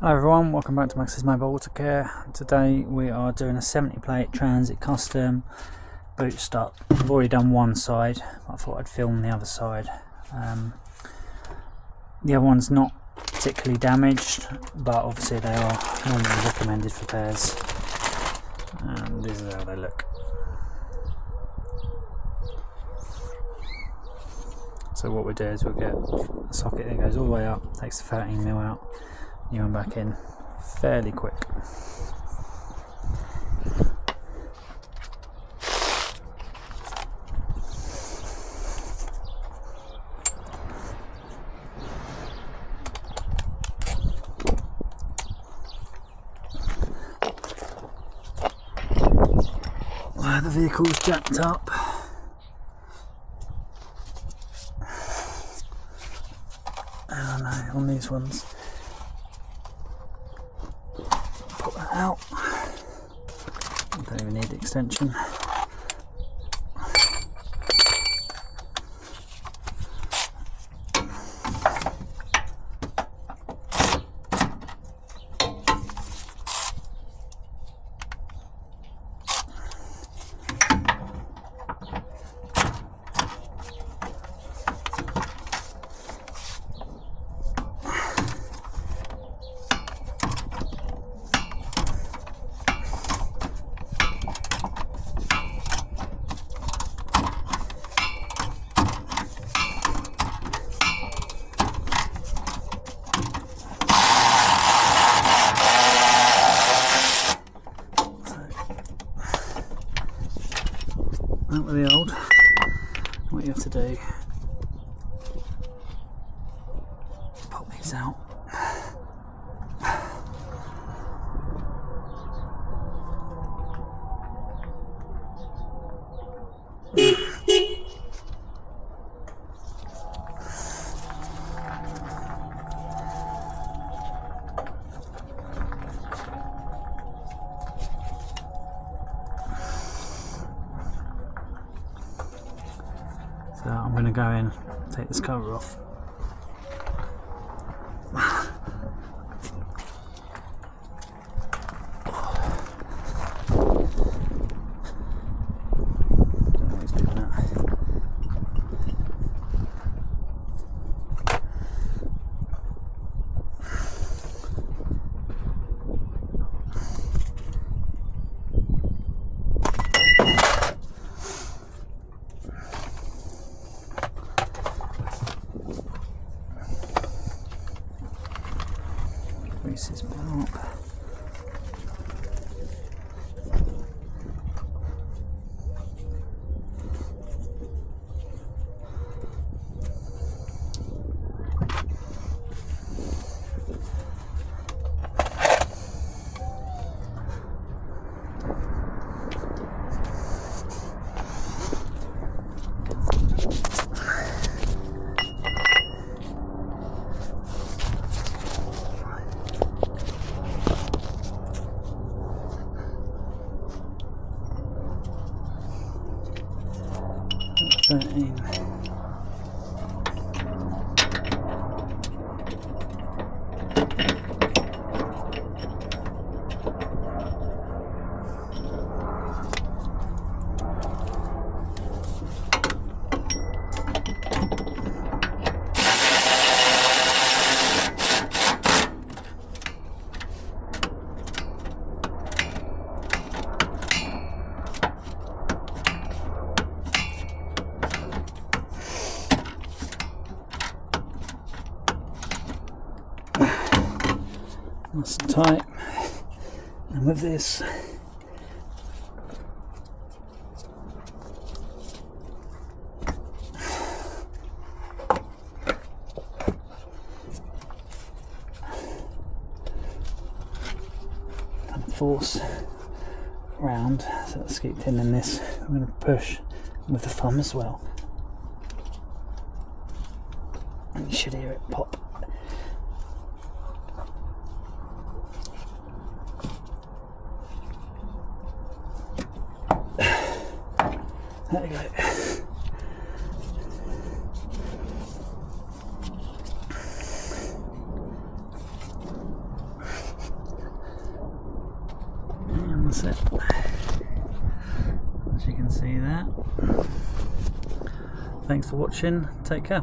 Hello everyone, welcome back to Max's Mobile Auto Care. Today we are doing a 70 plate Transit Custom boot stop. I've already done one side, I thought I'd film the other side. The other one's not particularly damaged, but obviously they are normally recommended for pairs. This is how they look. So what we do is we'll get a socket that goes all the way up, takes the 13mm out, new one back in, fairly quick. The vehicle's jacked up. Oh no, on these ones. Put that out. Don't even need the extension. Out with the old. What you have to do, pop these out. So I'm going to go in, take this cover off. Don't know what he's picking at. Grease his belt. Nice and tight, and with this kind of force round, so let's keep in this. I'm going to push with the thumb as well, and you should hear it pop. There we go. sunset, as you can see there. Thanks for watching, take care.